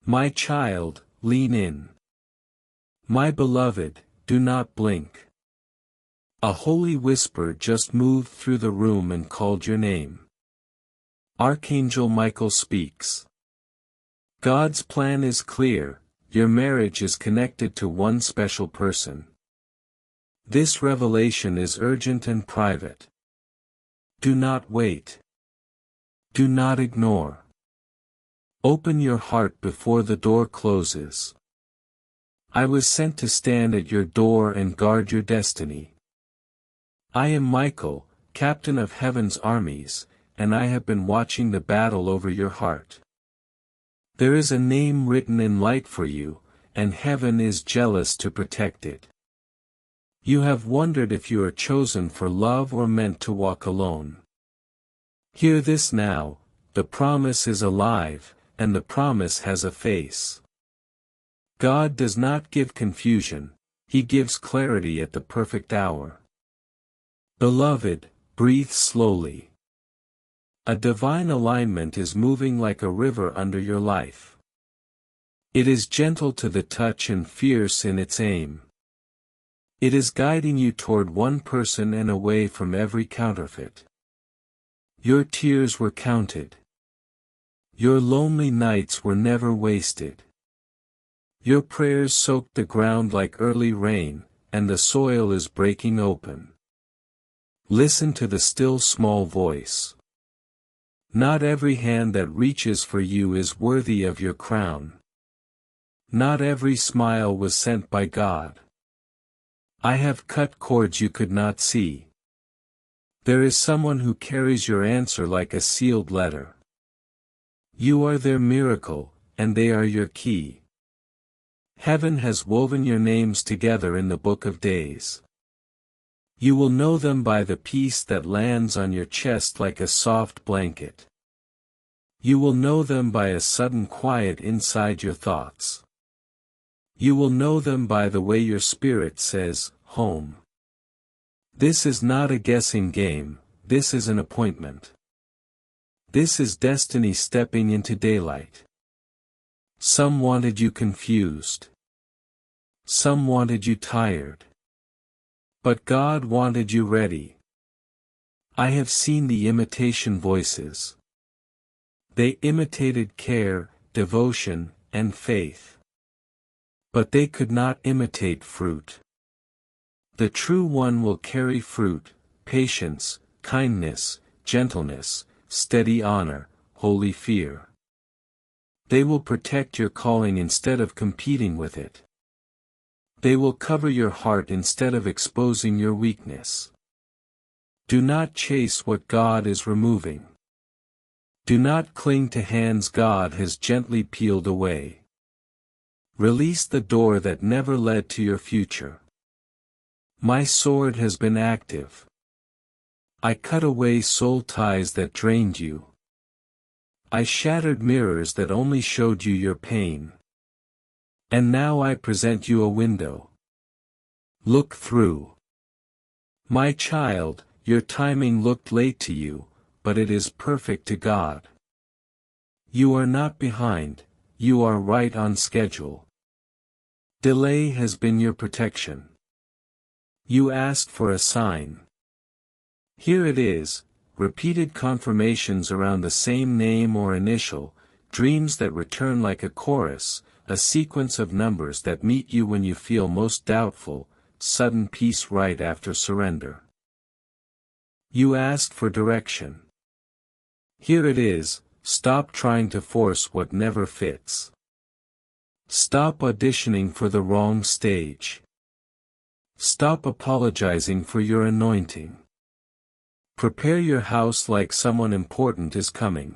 My child, lean in. My beloved, do not blink. A holy whisper just moved through the room and called your name. Archangel Michael speaks. God's plan is clear, your marriage is connected to one special person. This revelation is urgent and private. Do not wait. Do not ignore. Open your heart before the door closes. I was sent to stand at your door and guard your destiny. I am Michael, captain of heaven's armies, and I have been watching the battle over your heart. There is a name written in light for you, and heaven is jealous to protect it. You have wondered if you are chosen for love or meant to walk alone. Hear this now, the promise is alive, and the promise has a face. God does not give confusion, He gives clarity at the perfect hour. Beloved, breathe slowly. A divine alignment is moving like a river under your life. It is gentle to the touch and fierce in its aim. It is guiding you toward one person and away from every counterfeit. Your tears were counted. Your lonely nights were never wasted. Your prayers soaked the ground like early rain, and the soil is breaking open. Listen to the still small voice. Not every hand that reaches for you is worthy of your crown. Not every smile was sent by God. I have cut cords you could not see. There is someone who carries your answer like a sealed letter. You are their miracle, and they are your key. Heaven has woven your names together in the book of days. You will know them by the peace that lands on your chest like a soft blanket. You will know them by a sudden quiet inside your thoughts. You will know them by the way your spirit says, home. This is not a guessing game, this is an appointment. This is destiny stepping into daylight. Some wanted you confused. Some wanted you tired. But God wanted you ready. I have seen the imitation voices. They imitated care, devotion, and faith. But they could not imitate fruit. The true one will carry fruit, patience, kindness, gentleness, steady honor, holy fear. They will protect your calling instead of competing with it. They will cover your heart instead of exposing your weakness. Do not chase what God is removing. Do not cling to hands God has gently peeled away. Release the door that never led to your future. My sword has been active. I cut away soul ties that drained you. I shattered mirrors that only showed you your pain. And now I present you a window. Look through. My child, your timing looked late to you, but it is perfect to God. You are not behind, you are right on schedule. Delay has been your protection. You asked for a sign. Here it is, repeated confirmations around the same name or initial, dreams that return like a chorus, a sequence of numbers that meet you when you feel most doubtful, sudden peace right after surrender. You asked for direction. Here it is, stop trying to force what never fits. Stop auditioning for the wrong stage. Stop apologizing for your anointing. Prepare your house like someone important is coming.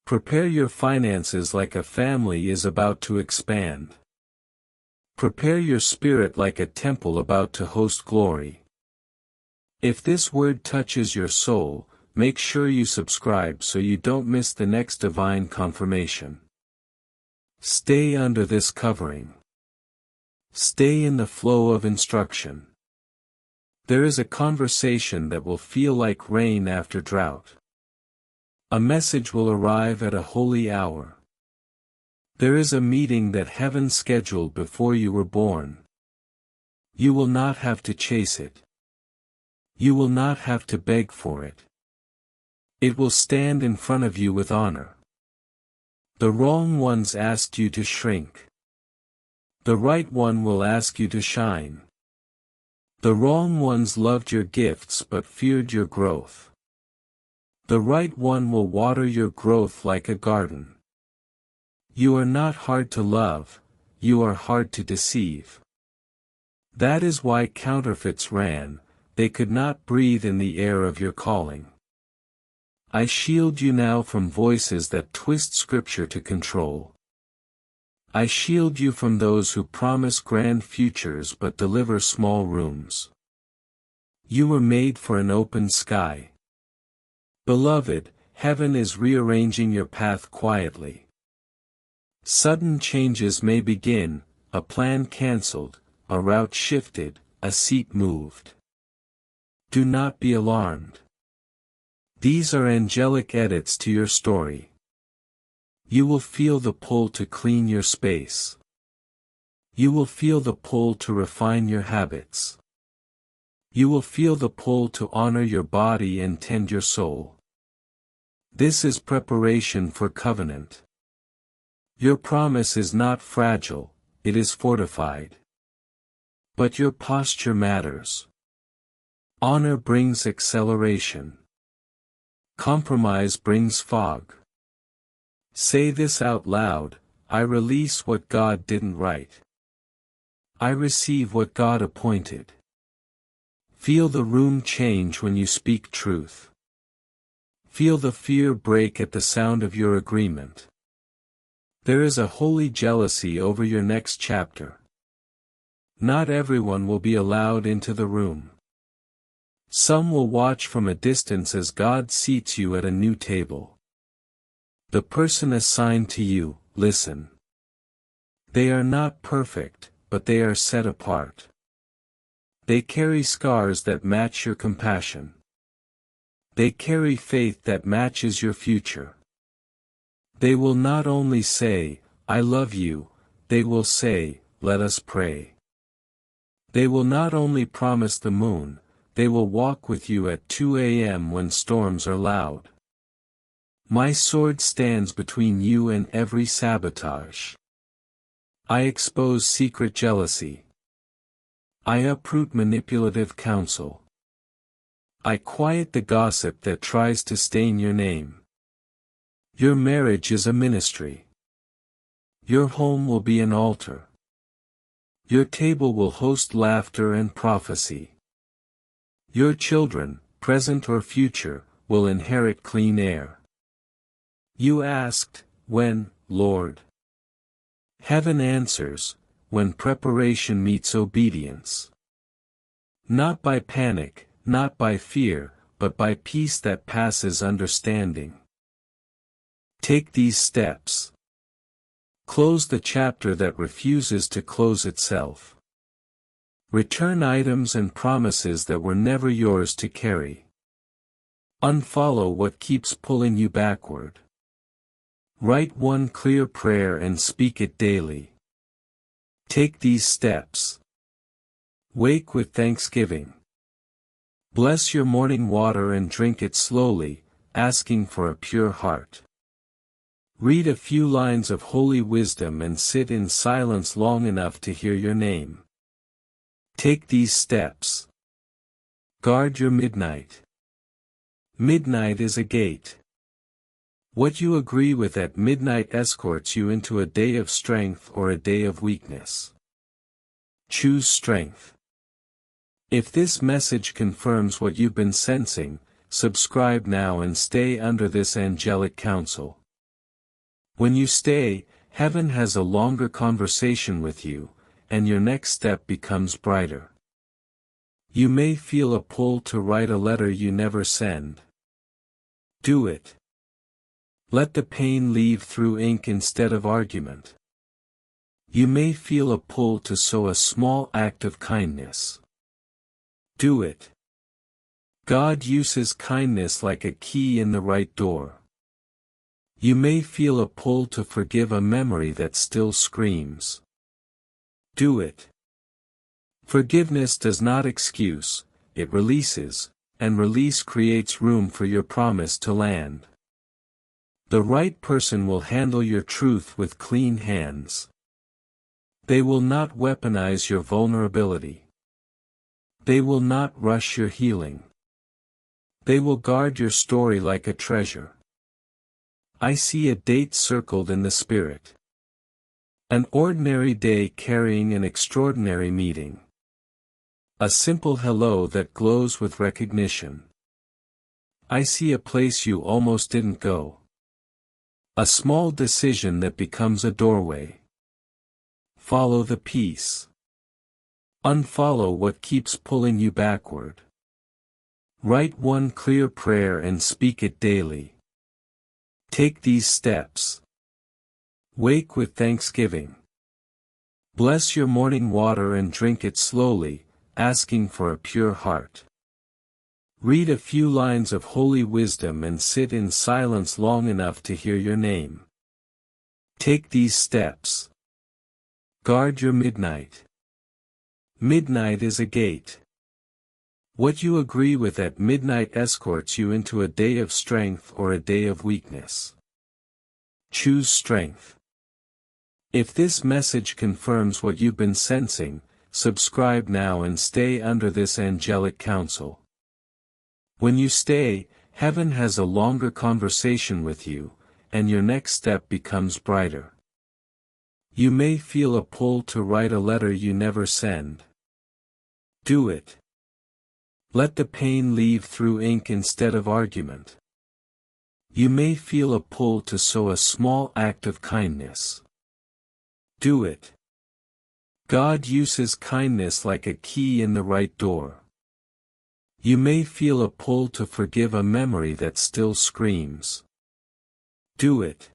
Prepare your finances like a family is about to expand. Prepare your spirit like a temple about to host glory. If this word touches your soul, make sure you subscribe so you don't miss the next divine confirmation. Stay under this covering. Stay in the flow of instruction. There is a conversation that will feel like rain after drought. A message will arrive at a holy hour. There is a meeting that heaven scheduled before you were born. You will not have to chase it. You will not have to beg for it. It will stand in front of you with honor. The wrong ones asked you to shrink. The right one will ask you to shine. The wrong ones loved your gifts but feared your growth. The right one will water your growth like a garden. You are not hard to love, you are hard to deceive. That is why counterfeits ran, they could not breathe in the air of your calling. I shield you now from voices that twist scripture to control. I shield you from those who promise grand futures but deliver small rooms. You were made for an open sky. Beloved, heaven is rearranging your path quietly. Sudden changes may begin, a plan cancelled, a route shifted, a seat moved. Do not be alarmed. These are angelic edits to your story. You will feel the pull to clean your space. You will feel the pull to refine your habits. You will feel the pull to honor your body and tend your soul. This is preparation for covenant. Your promise is not fragile, it is fortified. But your posture matters. Honor brings acceleration. Compromise brings fog. Say this out loud, I release what God didn't write. I receive what God appointed. Feel the room change when you speak truth. Feel the fear break at the sound of your agreement. There is a holy jealousy over your next chapter. Not everyone will be allowed into the room. Some will watch from a distance as God seats you at a new table. The person assigned to you, listen. They are not perfect, but they are set apart. They carry scars that match your compassion. They carry faith that matches your future. They will not only say, I love you, they will say, let us pray. They will not only promise the moon, they will walk with you at 2 a.m. when storms are loud. My sword stands between you and every sabotage. I expose secret jealousy. I uproot manipulative counsel. I quiet the gossip that tries to stain your name. Your marriage is a ministry. Your home will be an altar. Your table will host laughter and prophecy. Your children, present or future, will inherit clean air. You asked, when, Lord? Heaven answers, when preparation meets obedience. Not by panic, not by fear, but by peace that passes understanding. Take these steps. Close the chapter that refuses to close itself. Return items and promises that were never yours to carry. Unfollow what keeps pulling you backward. Write one clear prayer and speak it daily. Take these steps. Wake with thanksgiving. Bless your morning water and drink it slowly, asking for a pure heart. Read a few lines of holy wisdom and sit in silence long enough to hear your name. Take these steps. Guard your midnight. Midnight is a gate. What you agree with at midnight escorts you into a day of strength or a day of weakness. Choose strength. If this message confirms what you've been sensing, subscribe now and stay under this angelic counsel. When you stay, heaven has a longer conversation with you, and your next step becomes brighter. You may feel a pull to write a letter you never send. Do it. Let the pain leave through ink instead of argument. You may feel a pull to sow a small act of kindness. Do it. God uses kindness like a key in the right door. You may feel a pull to forgive a memory that still screams. Do it. Forgiveness does not excuse, it releases, and release creates room for your promise to land. The right person will handle your truth with clean hands. They will not weaponize your vulnerability. They will not rush your healing. They will guard your story like a treasure. I see a date circled in the spirit. An ordinary day carrying an extraordinary meeting. A simple hello that glows with recognition. I see a place you almost didn't go. A small decision that becomes a doorway. Follow the peace. Unfollow what keeps pulling you backward. Write one clear prayer and speak it daily. Take these steps. Wake with thanksgiving. Bless your morning water and drink it slowly, asking for a pure heart. Read a few lines of holy wisdom and sit in silence long enough to hear your name. Take these steps. Guard your midnight. Midnight is a gate. What you agree with at midnight escorts you into a day of strength or a day of weakness. Choose strength. If this message confirms what you've been sensing, subscribe now and stay under this angelic counsel. When you stay, heaven has a longer conversation with you, and your next step becomes brighter. You may feel a pull to write a letter you never send. Do it. Let the pain leave through ink instead of argument. You may feel a pull to sow a small act of kindness. Do it. God uses kindness like a key in the right door. You may feel a pull to forgive a memory that still screams. Do it.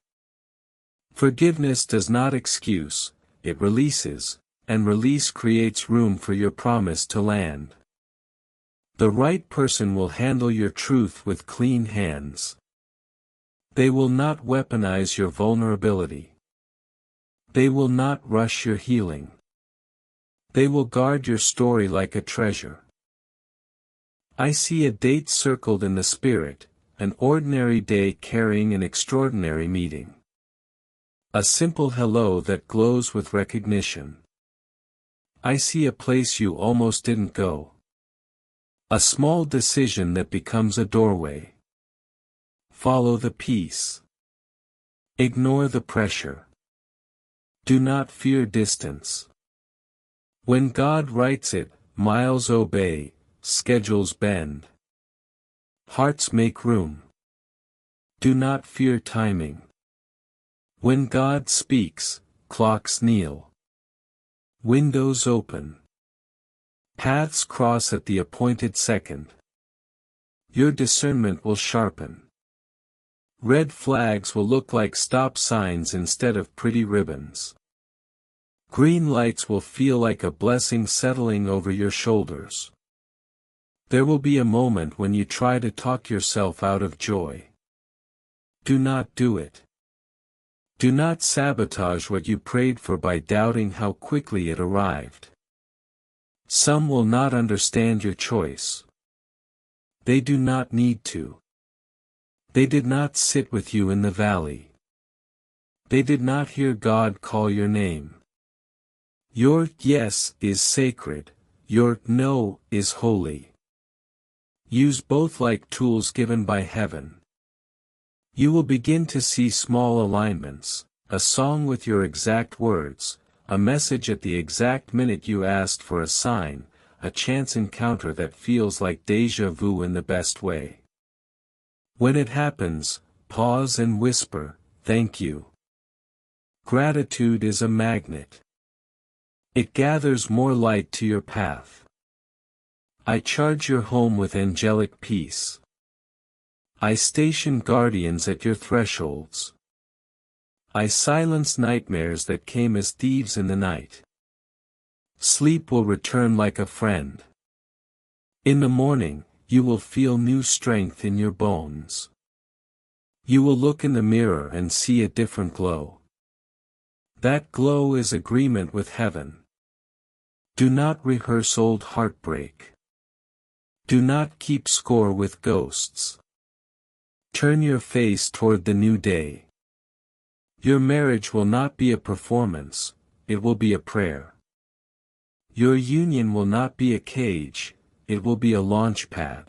Forgiveness does not excuse, it releases, and release creates room for your promise to land. The right person will handle your truth with clean hands. They will not weaponize your vulnerability. They will not rush your healing. They will guard your story like a treasure. I see a date circled in the spirit, an ordinary day carrying an extraordinary meeting. A simple hello that glows with recognition. I see a place you almost didn't go. A small decision that becomes a doorway. Follow the peace. Ignore the pressure. Do not fear distance. When God writes it, miles obey, schedules bend. Hearts make room. Do not fear timing. When God speaks, clocks kneel. Windows open. Paths cross at the appointed second. Your discernment will sharpen. Red flags will look like stop signs instead of pretty ribbons. Green lights will feel like a blessing settling over your shoulders. There will be a moment when you try to talk yourself out of joy. Do not do it. Do not sabotage what you prayed for by doubting how quickly it arrived. Some will not understand your choice. They do not need to. They did not sit with you in the valley. They did not hear God call your name. Your yes is sacred, your no is holy. Use both like tools given by heaven. You will begin to see small alignments, a song with your exact words, a message at the exact minute you asked for a sign, a chance encounter that feels like déjà vu in the best way. When it happens, pause and whisper, "Thank you." Gratitude is a magnet. It gathers more light to your path. I charge your home with angelic peace. I station guardians at your thresholds. I silence nightmares that came as thieves in the night. Sleep will return like a friend. In the morning, you will feel new strength in your bones. You will look in the mirror and see a different glow. That glow is agreement with heaven. Do not rehearse old heartbreak. Do not keep score with ghosts. Turn your face toward the new day. Your marriage will not be a performance, it will be a prayer. Your union will not be a cage, it will be a launch pad.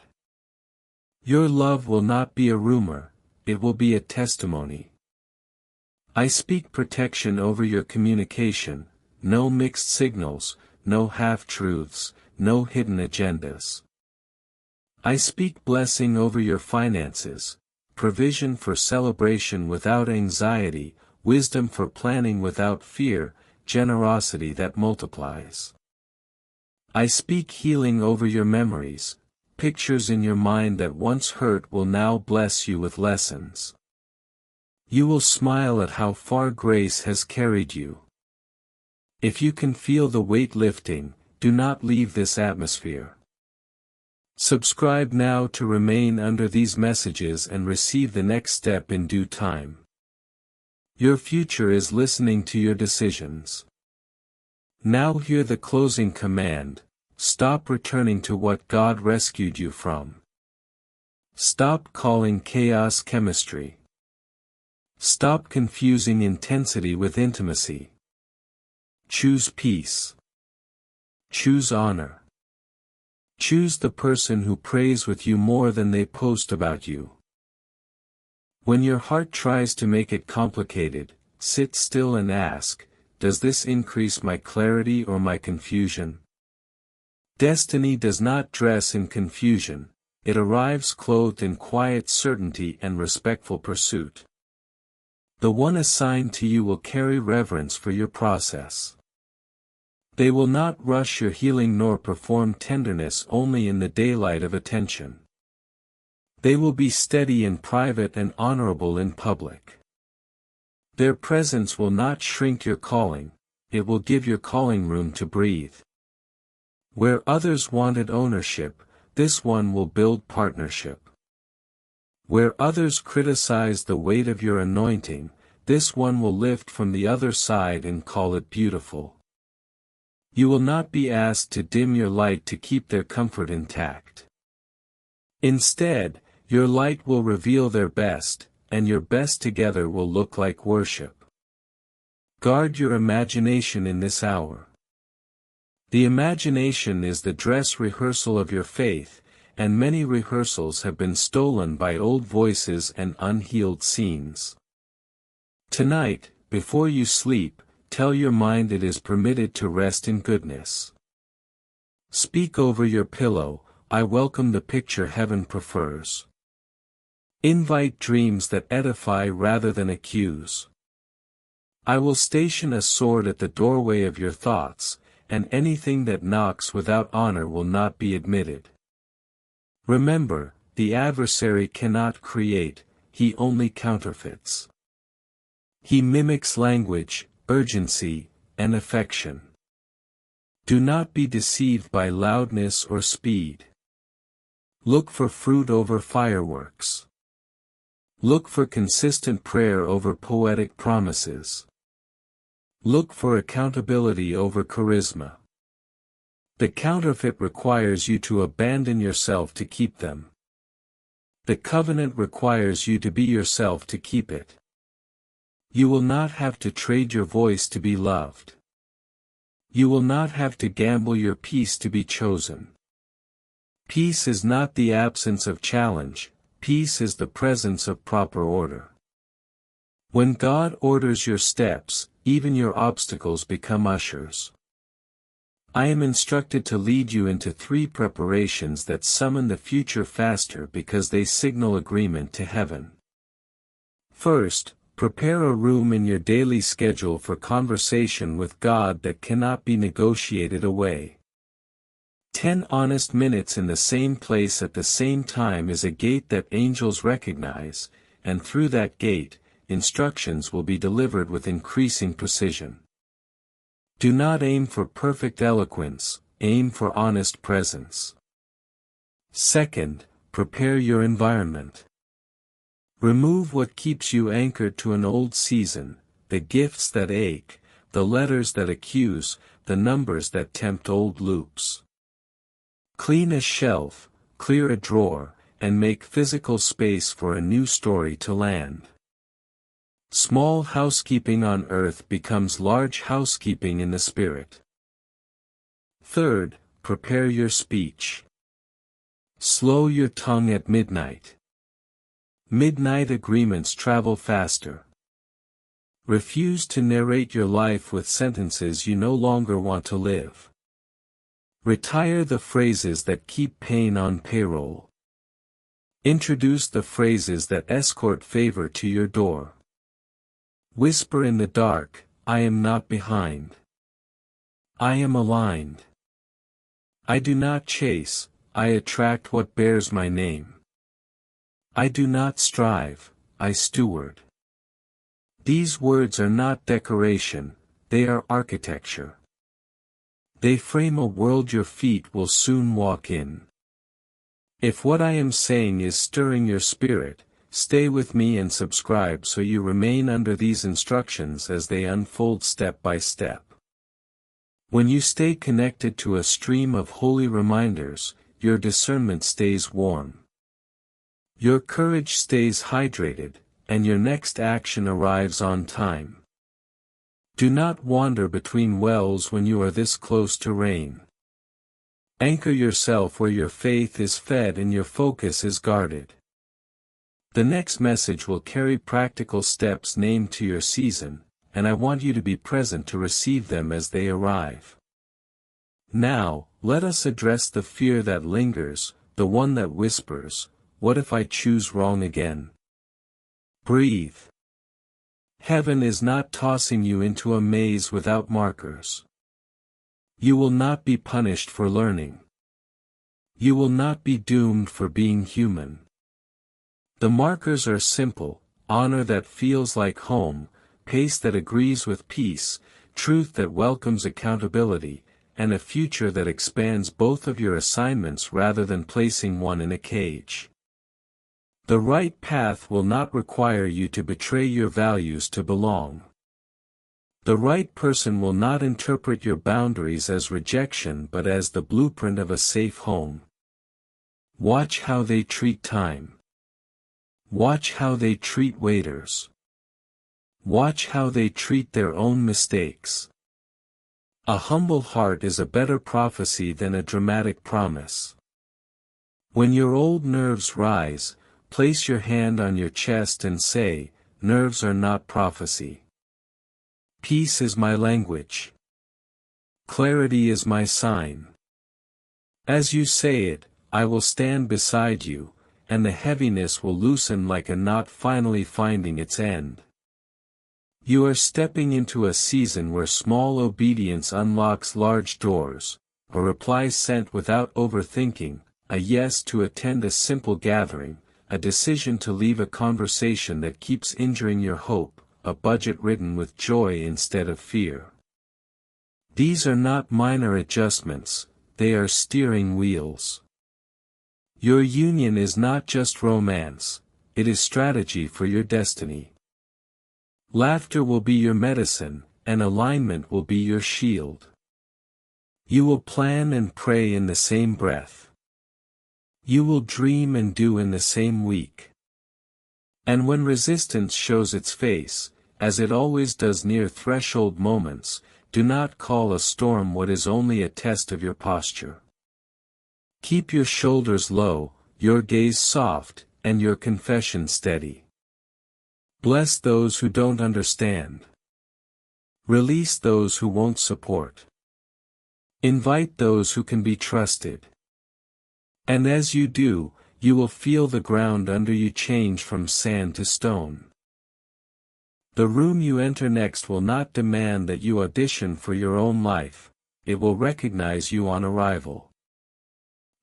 Your love will not be a rumor, it will be a testimony. I speak protection over your communication, no mixed signals, no half-truths, no hidden agendas. I speak blessing over your finances, provision for celebration without anxiety, wisdom for planning without fear, generosity that multiplies. I speak healing over your memories, pictures in your mind that once hurt will now bless you with lessons. You will smile at how far grace has carried you. If you can feel the weight lifting, do not leave this atmosphere. Subscribe now to remain under these messages and receive the next step in due time. Your future is listening to your decisions. Now hear the closing command: stop returning to what God rescued you from. Stop calling chaos chemistry. Stop confusing intensity with intimacy. Choose peace. Choose honor. Choose the person who prays with you more than they post about you. When your heart tries to make it complicated, sit still and ask, does this increase my clarity or my confusion? Destiny does not dress in confusion, it arrives clothed in quiet certainty and respectful pursuit. The one assigned to you will carry reverence for your process. They will not rush your healing nor perform tenderness only in the daylight of attention. They will be steady in private and honorable in public. Their presence will not shrink your calling, it will give your calling room to breathe. Where others wanted ownership, this one will build partnership. Where others criticize the weight of your anointing, this one will lift from the other side and call it beautiful. You will not be asked to dim your light to keep their comfort intact. Instead, your light will reveal their best, and your best together will look like worship. Guard your imagination in this hour. The imagination is the dress rehearsal of your faith, and many rehearsals have been stolen by old voices and unhealed scenes. Tonight, before you sleep, tell your mind it is permitted to rest in goodness. Speak over your pillow, I welcome the picture heaven prefers. Invite dreams that edify rather than accuse. I will station a sword at the doorway of your thoughts, and anything that knocks without honor will not be admitted. Remember, the adversary cannot create, he only counterfeits. He mimics language, urgency, and affection. Do not be deceived by loudness or speed. Look for fruit over fireworks. Look for consistent prayer over poetic promises. Look for accountability over charisma. The counterfeit requires you to abandon yourself to keep them. The covenant requires you to be yourself to keep it. You will not have to trade your voice to be loved. You will not have to gamble your peace to be chosen. Peace is not the absence of challenge, peace is the presence of proper order. When God orders your steps, even your obstacles become ushers. I am instructed to lead you into 3 preparations that summon the future faster because they signal agreement to heaven. First, prepare a room in your daily schedule for conversation with God that cannot be negotiated away. 10 honest minutes in the same place at the same time is a gate that angels recognize, and through that gate, instructions will be delivered with increasing precision. Do not aim for perfect eloquence, aim for honest presence. Second, prepare your environment. Remove what keeps you anchored to an old season, the gifts that ache, the letters that accuse, the numbers that tempt old loops. Clean a shelf, clear a drawer, and make physical space for a new story to land. Small housekeeping on earth becomes large housekeeping in the spirit. Third, prepare your speech. Slow your tongue at midnight. Midnight agreements travel faster. Refuse to narrate your life with sentences you no longer want to live. Retire the phrases that keep pain on payroll. Introduce the phrases that escort favor to your door. Whisper in the dark, I am not behind. I am aligned. I do not chase, I attract what bears my name. I do not strive, I steward. These words are not decoration, they are architecture. They frame a world your feet will soon walk in. If what I am saying is stirring your spirit, stay with me and subscribe so you remain under these instructions as they unfold step by step. When you stay connected to a stream of holy reminders, your discernment stays warm. Your courage stays hydrated, and your next action arrives on time. Do not wander between wells when you are this close to rain. Anchor yourself where your faith is fed and your focus is guarded. The next message will carry practical steps named to your season, and I want you to be present to receive them as they arrive. Now, let us address the fear that lingers, the one that whispers, what if I choose wrong again? Breathe. Heaven is not tossing you into a maze without markers. You will not be punished for learning. You will not be doomed for being human. The markers are simple: honor that feels like home, pace that agrees with peace, truth that welcomes accountability, and a future that expands both of your assignments rather than placing one in a cage. The right path will not require you to betray your values to belong. The right person will not interpret your boundaries as rejection but as the blueprint of a safe home. Watch how they treat time. Watch how they treat waiters. Watch how they treat their own mistakes. A humble heart is a better prophecy than a dramatic promise. When your old nerves rise, place your hand on your chest and say, nerves are not prophecy. Peace is my language. Clarity is my sign. As you say it, I will stand beside you, and the heaviness will loosen like a knot finally finding its end. You are stepping into a season where small obedience unlocks large doors, a reply sent without overthinking, a yes to attend a simple gathering, a decision to leave a conversation that keeps injuring your hope, a budget ridden with joy instead of fear. These are not minor adjustments, they are steering wheels. Your union is not just romance, it is strategy for your destiny. Laughter will be your medicine, and alignment will be your shield. You will plan and pray in the same breath. You will dream and do in the same week. And when resistance shows its face, as it always does near threshold moments, do not call a storm what is only a test of your posture. Keep your shoulders low, your gaze soft, and your confession steady. Bless those who don't understand. Release those who won't support. Invite those who can be trusted. And as you do, you will feel the ground under you change from sand to stone. The room you enter next will not demand that you audition for your own life, it will recognize you on arrival.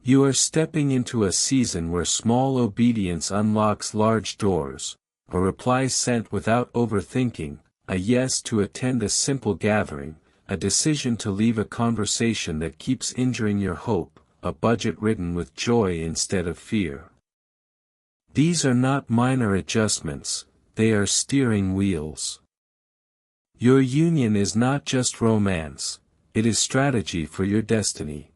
You are stepping into a season where small obedience unlocks large doors, a reply sent without overthinking, a yes to attend a simple gathering, a decision to leave a conversation that keeps injuring your hope, a budget ridden with joy instead of fear. These are not minor adjustments, they are steering wheels. Your union is not just romance, it is strategy for your destiny.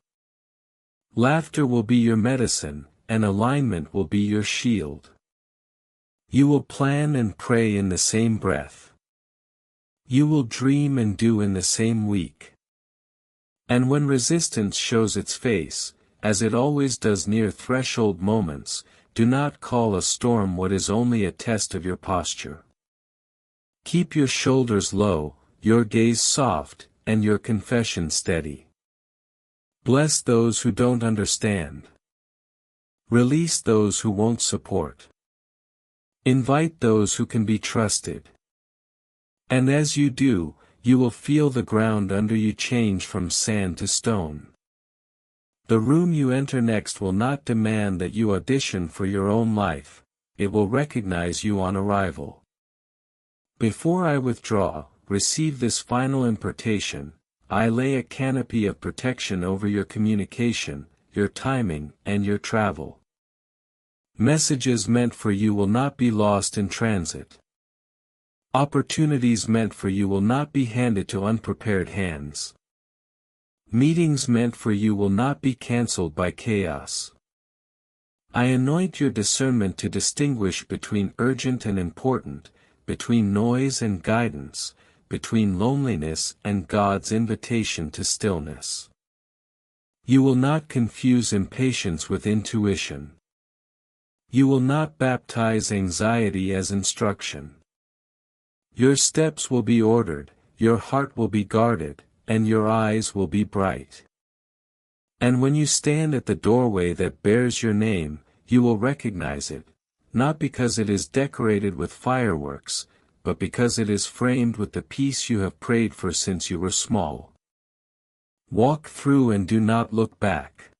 Laughter will be your medicine, and alignment will be your shield. You will plan and pray in the same breath. You will dream and do in the same week. And when resistance shows its face, as it always does near threshold moments, do not call a storm what is only a test of your posture. Keep your shoulders low, your gaze soft, and your confession steady. Bless those who don't understand. Release those who won't support. Invite those who can be trusted. And as you do, you will feel the ground under you change from sand to stone. The room you enter next will not demand that you audition for your own life, it will recognize you on arrival. Before I withdraw, receive this final impartation. I lay a canopy of protection over your communication, your timing, and your travel. Messages meant for you will not be lost in transit. Opportunities meant for you will not be handed to unprepared hands. Meetings meant for you will not be cancelled by chaos. I anoint your discernment to distinguish between urgent and important, between noise and guidance, between loneliness and God's invitation to stillness. You will not confuse impatience with intuition. You will not baptize anxiety as instruction. Your steps will be ordered, your heart will be guarded, and your eyes will be bright. And when you stand at the doorway that bears your name, you will recognize it, not because it is decorated with fireworks, but because it is framed with the peace you have prayed for since you were small. Walk through and do not look back.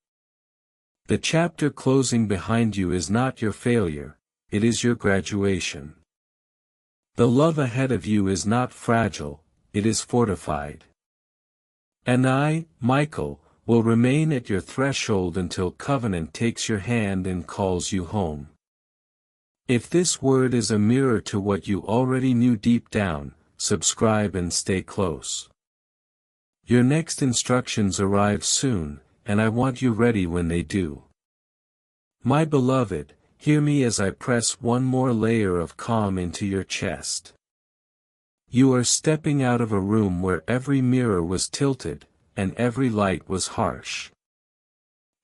The chapter closing behind you is not your failure, it is your graduation. The love ahead of you is not fragile, it is fortified. And I, Michael, will remain at your threshold until covenant takes your hand and calls you home. If this word is a mirror to what you already knew deep down, subscribe and stay close. Your next instructions arrive soon, and I want you ready when they do. My beloved, hear me as I press one more layer of calm into your chest. You are stepping out of a room where every mirror was tilted, and every light was harsh.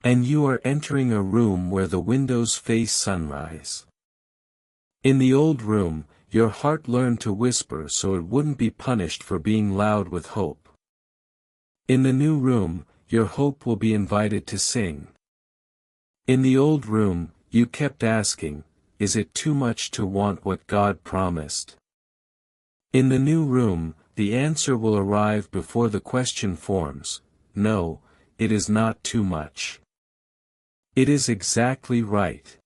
And you are entering a room where the windows face sunrise. In the old room, your heart learned to whisper so it wouldn't be punished for being loud with hope. In the new room, your hope will be invited to sing. In the old room, you kept asking, is it too much to want what God promised? In the new room, the answer will arrive before the question forms, no, it is not too much. It is exactly right.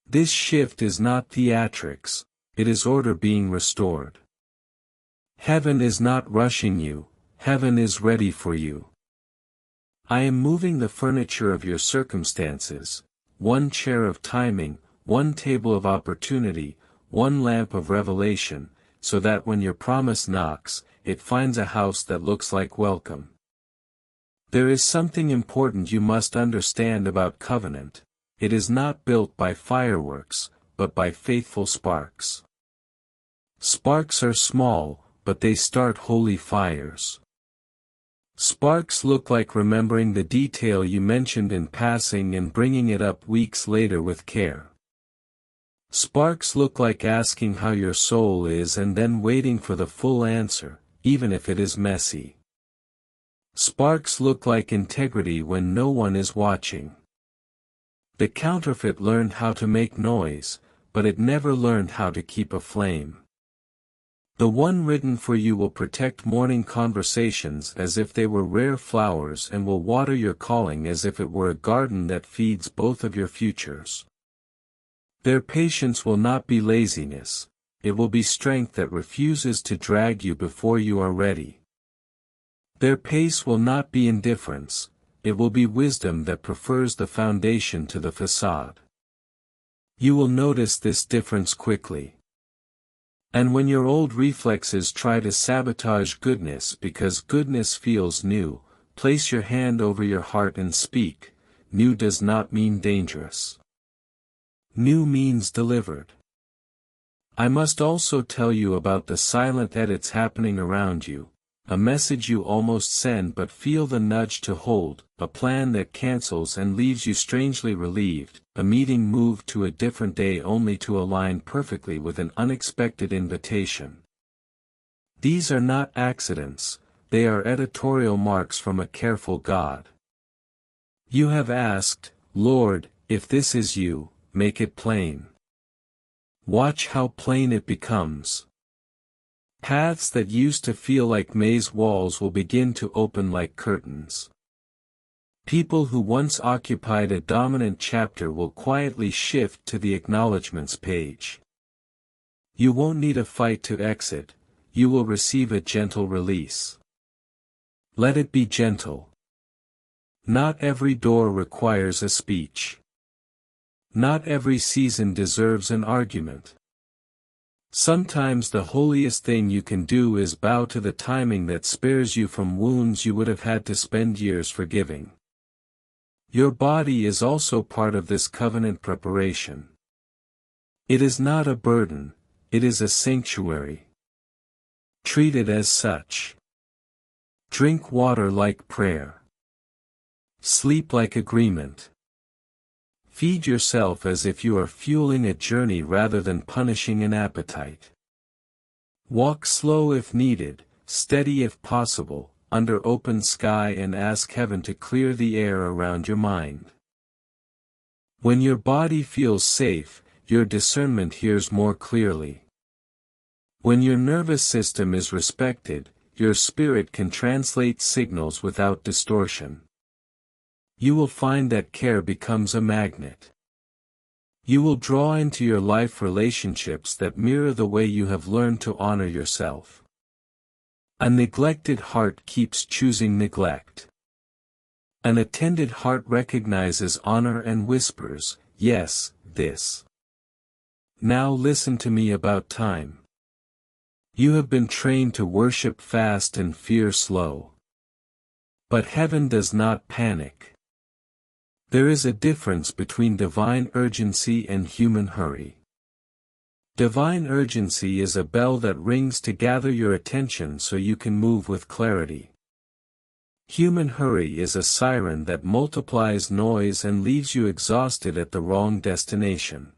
This shift is not theatrics, it is order being restored. Heaven is not rushing you, heaven is ready for you. I am moving the furniture of your circumstances, one chair of timing, one table of opportunity, one lamp of revelation, so that when your promise knocks, it finds a house that looks like welcome. There is something important you must understand about covenant. It is not built by fireworks, but by faithful sparks. Sparks are small, but they start holy fires. Sparks look like remembering the detail you mentioned in passing and bringing it up weeks later with care. Sparks look like asking how your soul is and then waiting for the full answer, even if it is messy. Sparks look like integrity when no one is watching. The counterfeit learned how to make noise, but it never learned how to keep a flame. The one written for you will protect morning conversations as if they were rare flowers and will water your calling as if it were a garden that feeds both of your futures. Their patience will not be laziness, it will be strength that refuses to drag you before you are ready. Their pace will not be indifference, it will be wisdom that prefers the foundation to the facade. You will notice this difference quickly. And when your old reflexes try to sabotage goodness because goodness feels new, place your hand over your heart and speak. New does not mean dangerous. New means delivered. I must also tell you about the silent edits happening around you, a message you almost send but feel the nudge to hold, a plan that cancels and leaves you strangely relieved, a meeting moved to a different day only to align perfectly with an unexpected invitation. These are not accidents, they are editorial marks from a careful God. You have asked, Lord, if this is you, make it plain. Watch how plain it becomes. Paths that used to feel like maze walls will begin to open like curtains. People who once occupied a dominant chapter will quietly shift to the acknowledgements page. You won't need a fight to exit, you will receive a gentle release. Let it be gentle. Not every door requires a speech. Not every season deserves an argument. Sometimes the holiest thing you can do is bow to the timing that spares you from wounds you would have had to spend years forgiving. Your body is also part of this covenant preparation. It is not a burden, it is a sanctuary. Treat it as such. Drink water like prayer. Sleep like agreement. Feed yourself as if you are fueling a journey rather than punishing an appetite. Walk slow if needed, steady if possible, under open sky and ask heaven to clear the air around your mind. When your body feels safe, your discernment hears more clearly. When your nervous system is respected, your spirit can translate signals without distortion. You will find that care becomes a magnet. You will draw into your life relationships that mirror the way you have learned to honor yourself. A neglected heart keeps choosing neglect. An attended heart recognizes honor and whispers, yes, this. Now listen to me about time. You have been trained to worship fast and fear slow. But heaven does not panic. There is a difference between divine urgency and human hurry. Divine urgency is a bell that rings to gather your attention so you can move with clarity. Human hurry is a siren that multiplies noise and leaves you exhausted at the wrong destination.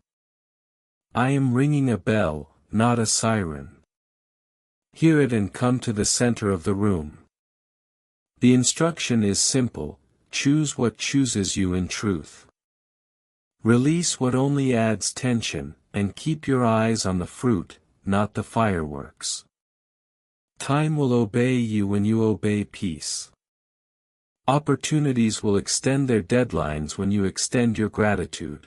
I am ringing a bell, not a siren. Hear it and come to the center of the room. The instruction is simple. Choose what chooses you in truth. Release what only adds tension, and keep your eyes on the fruit, not the fireworks. Time will obey you when you obey peace. Opportunities will extend their deadlines when you extend your gratitude.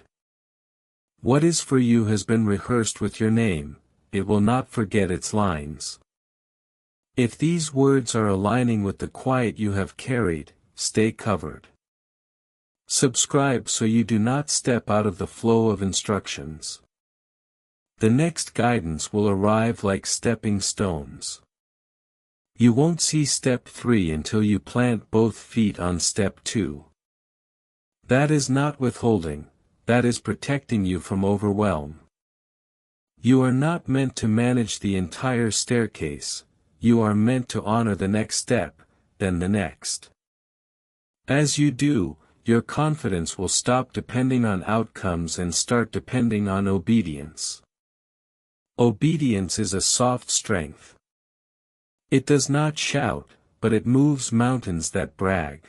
What is for you has been rehearsed with your name, it will not forget its lines. If these words are aligning with the quiet you have carried, stay covered. Subscribe so you do not step out of the flow of instructions. The next guidance will arrive like stepping stones. You won't see step 3 until you plant both feet on step 2. That is not withholding, that is protecting you from overwhelm. You are not meant to manage the entire staircase, you are meant to honor the next step, then the next. As you do, your confidence will stop depending on outcomes and start depending on obedience. Obedience is a soft strength. It does not shout, but it moves mountains that brag.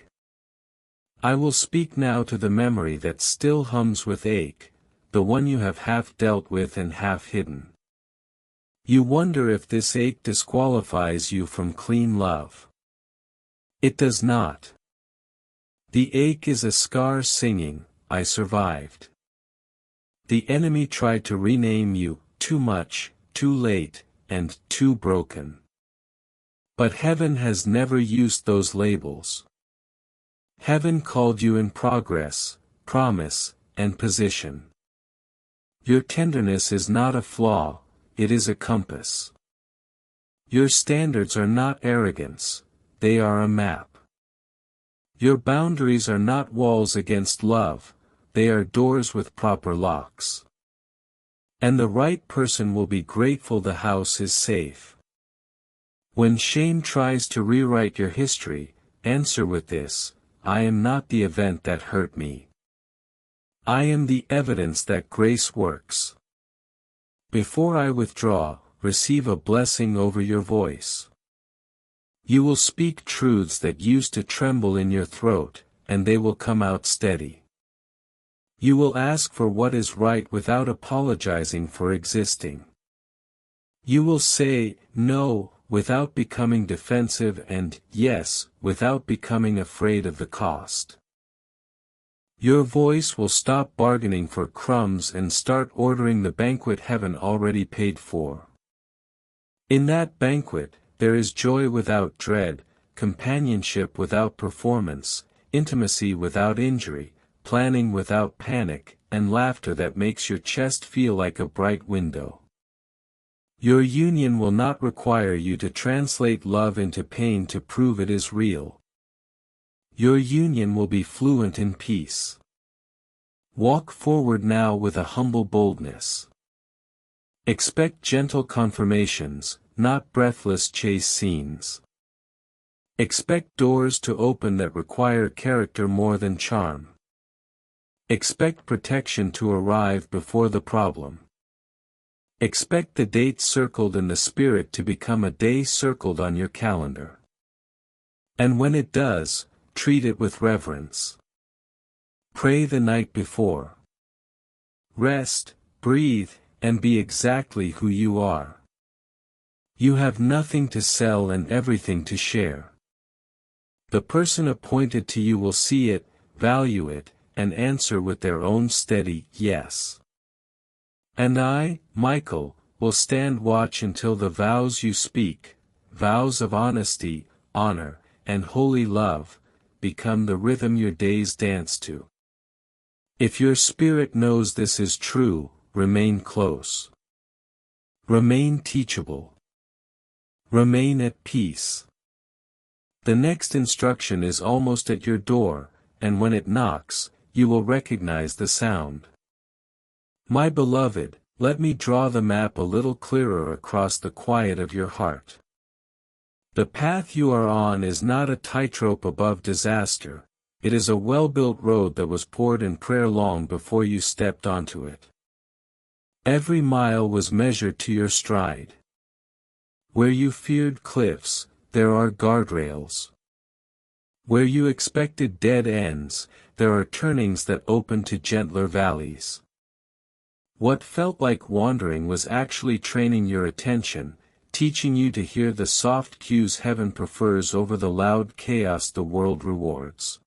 I will speak now to the memory that still hums with ache, the one you have half dealt with and half hidden. You wonder if this ache disqualifies you from clean love. It does not. The ache is a scar singing, I survived. The enemy tried to rename you, too much, too late, and too broken. But heaven has never used those labels. Heaven called you in progress, promise, and position. Your tenderness is not a flaw, it is a compass. Your standards are not arrogance, they are a map. Your boundaries are not walls against love, they are doors with proper locks. And the right person will be grateful the house is safe. When shame tries to rewrite your history, answer with this: I am not the event that hurt me. I am the evidence that grace works. Before I withdraw, receive a blessing over your voice. You will speak truths that used to tremble in your throat, and they will come out steady. You will ask for what is right without apologizing for existing. You will say, no, without becoming defensive, and, yes, without becoming afraid of the cost. Your voice will stop bargaining for crumbs and start ordering the banquet heaven already paid for. In that banquet, there is joy without dread, companionship without performance, intimacy without injury, planning without panic, and laughter that makes your chest feel like a bright window. Your union will not require you to translate love into pain to prove it is real. Your union will be fluent in peace. Walk forward now with a humble boldness. Expect gentle confirmations, not breathless chase scenes. Expect doors to open that require character more than charm. Expect protection to arrive before the problem. Expect the date circled in the spirit to become a day circled on your calendar. And when it does, treat it with reverence. Pray the night before. Rest, breathe, and be exactly who you are. You have nothing to sell and everything to share. The person appointed to you will see it, value it, and answer with their own steady yes. And I, Michael, will stand watch until the vows you speak, vows of honesty, honor, and holy love, become the rhythm your days dance to. If your spirit knows this is true, remain close. Remain teachable. Remain at peace. The next instruction is almost at your door, and when it knocks, you will recognize the sound. My beloved, let me draw the map a little clearer across the quiet of your heart. The path you are on is not a tightrope above disaster, it is a well-built road that was poured in prayer long before you stepped onto it. Every mile was measured to your stride. Where you feared cliffs, there are guardrails. Where you expected dead ends, there are turnings that open to gentler valleys. What felt like wandering was actually training your attention, teaching you to hear the soft cues heaven prefers over the loud chaos the world rewards.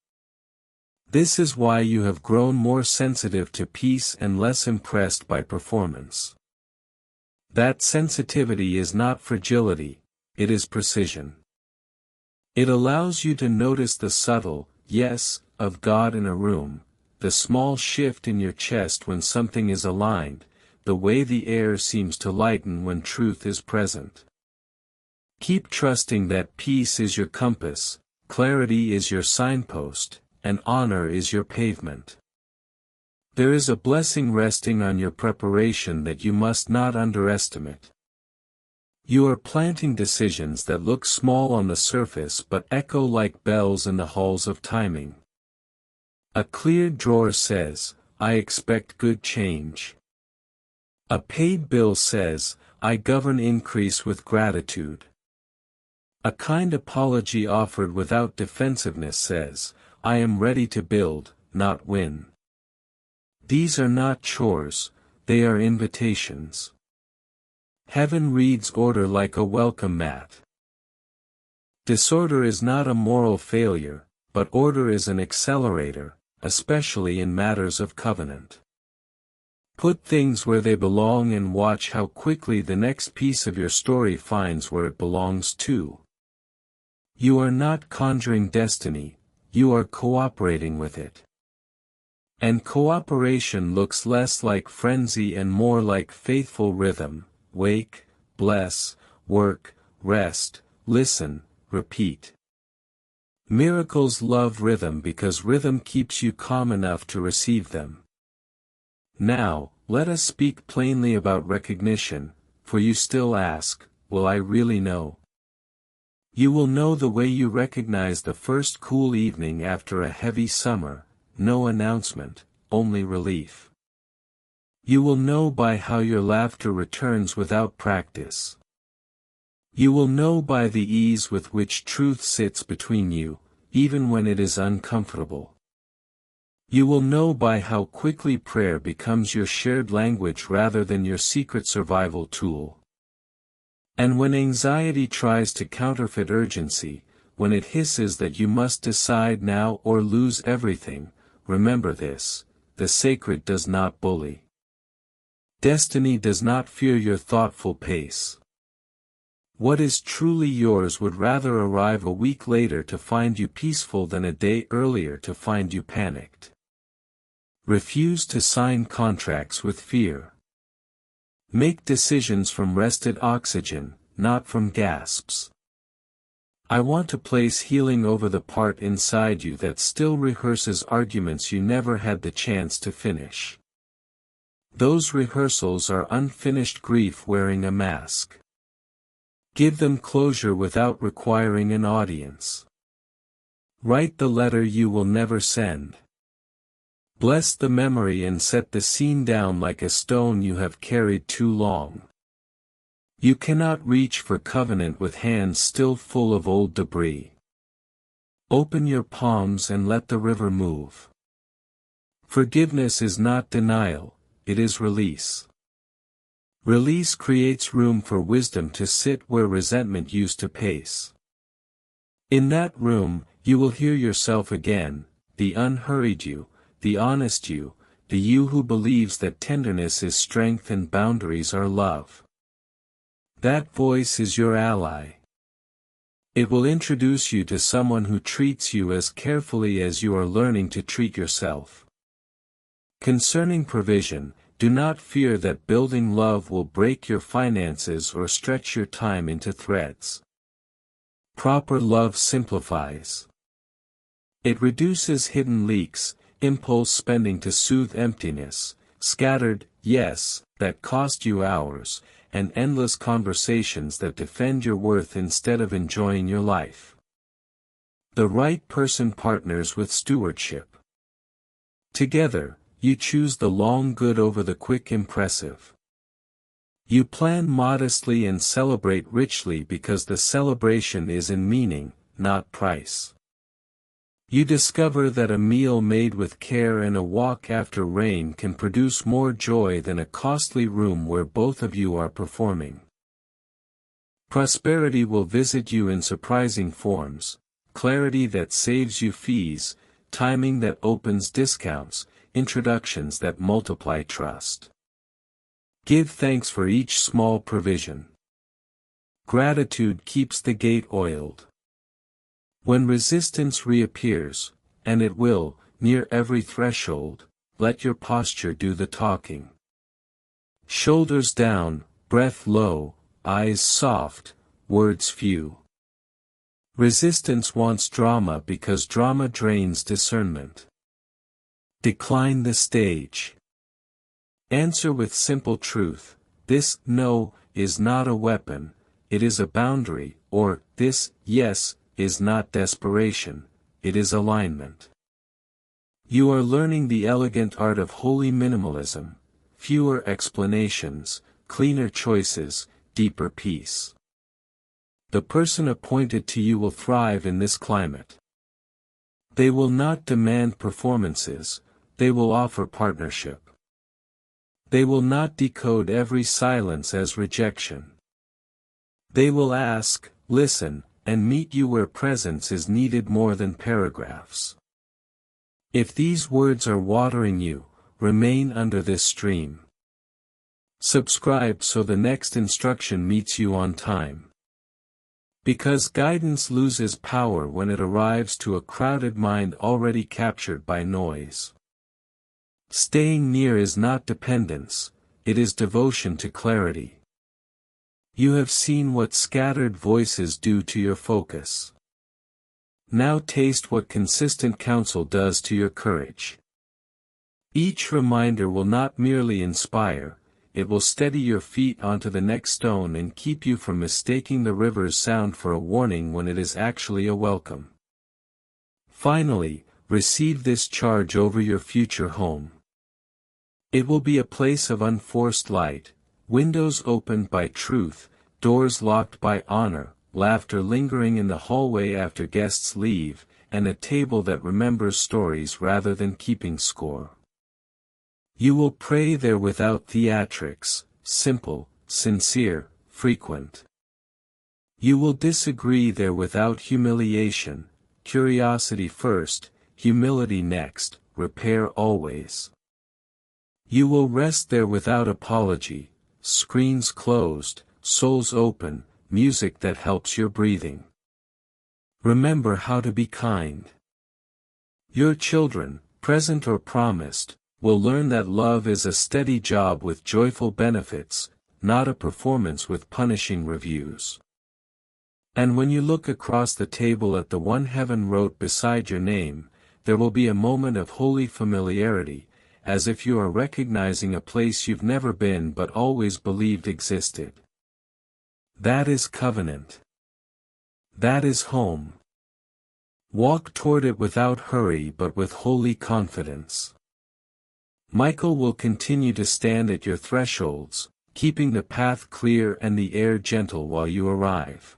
This is why you have grown more sensitive to peace and less impressed by performance. That sensitivity is not fragility, it is precision. It allows you to notice the subtle, yes, of God in a room, the small shift in your chest when something is aligned, the way the air seems to lighten when truth is present. Keep trusting that peace is your compass, clarity is your signpost, and honor is your pavement. There is a blessing resting on your preparation that you must not underestimate. You are planting decisions that look small on the surface but echo like bells in the halls of timing. A cleared drawer says, I expect good change. A paid bill says, I govern increase with gratitude. A kind apology offered without defensiveness says, I am ready to build, not win. These are not chores, they are invitations. Heaven reads order like a welcome mat. Disorder is not a moral failure, but order is an accelerator, especially in matters of covenant. Put things where they belong and watch how quickly the next piece of your story finds where it belongs too. You are not conjuring destiny, you are cooperating with it. And cooperation looks less like frenzy and more like faithful rhythm: wake, bless, work, rest, listen, repeat. Miracles love rhythm because rhythm keeps you calm enough to receive them. Now, let us speak plainly about recognition, for you still ask, will I really know? You will know the way you recognize the first cool evening after a heavy summer: no announcement, only relief. You will know by how your laughter returns without practice. You will know by the ease with which truth sits between you, even when it is uncomfortable. You will know by how quickly prayer becomes your shared language rather than your secret survival tool. And when anxiety tries to counterfeit urgency, when it hisses that you must decide now or lose everything, remember this: the sacred does not bully. Destiny does not fear your thoughtful pace. What is truly yours would rather arrive a week later to find you peaceful than a day earlier to find you panicked. Refuse to sign contracts with fear. Make decisions from rested oxygen, not from gasps. I want to place healing over the part inside you that still rehearses arguments you never had the chance to finish. Those rehearsals are unfinished grief wearing a mask. Give them closure without requiring an audience. Write the letter you will never send. Bless the memory and set the scene down like a stone you have carried too long. You cannot reach for covenant with hands still full of old debris. Open your palms and let the river move. Forgiveness is not denial, it is release. Release creates room for wisdom to sit where resentment used to pace. In that room, you will hear yourself again, the unhurried you, the honest you, the you who believes that tenderness is strength and boundaries are love. That voice is your ally. It will introduce you to someone who treats you as carefully as you are learning to treat yourself. Concerning provision, do not fear that building love will break your finances or stretch your time into threads. Proper love simplifies. It reduces hidden leaks, impulse spending to soothe emptiness, scattered yes that cost you hours, and endless conversations that defend your worth instead of enjoying your life. The right person partners with stewardship. Together, you choose the long good over the quick impressive. You plan modestly and celebrate richly because the celebration is in meaning, not price. You discover that a meal made with care and a walk after rain can produce more joy than a costly room where both of you are performing. Prosperity will visit you in surprising forms: clarity that saves you fees, timing that opens discounts, introductions that multiply trust. Give thanks for each small provision. Gratitude keeps the gate oiled. When resistance reappears, and it will, near every threshold, let your posture do the talking. Shoulders down, breath low, eyes soft, words few. Resistance wants drama because drama drains discernment. Decline the stage. Answer with simple truth: this no is not a weapon, it is a boundary, or this yes is not desperation, it is alignment. You are learning the elegant art of holy minimalism: fewer explanations, cleaner choices, deeper peace. The person appointed to you will thrive in this climate. They will not demand performances, they will offer partnership. They will not decode every silence as rejection. They will ask, listen, and meet you where presence is needed more than paragraphs. If these words are watering you, remain under this stream. Subscribe so the next instruction meets you on time. Because guidance loses power when it arrives to a crowded mind already captured by noise. Staying near is not dependence, it is devotion to clarity. You have seen what scattered voices do to your focus. Now taste what consistent counsel does to your courage. Each reminder will not merely inspire, it will steady your feet onto the next stone and keep you from mistaking the river's sound for a warning when it is actually a welcome. Finally, receive this charge over your future home. It will be a place of unforced light, windows opened by truth, doors locked by honor, laughter lingering in the hallway after guests leave, and a table that remembers stories rather than keeping score. You will pray there without theatrics, simple, sincere, frequent. You will disagree there without humiliation, curiosity first, humility next, repair always. You will rest there without apology, screens closed, souls open, music that helps your breathing. Remember how to be kind. Your children, present or promised, will learn that love is a steady job with joyful benefits, not a performance with punishing reviews. And when you look across the table at the one heaven wrote beside your name, there will be a moment of holy familiarity, as if you are recognizing a place you've never been but always believed existed. That is covenant. That is home. Walk toward it without hurry but with holy confidence. Michael will continue to stand at your thresholds, keeping the path clear and the air gentle while you arrive.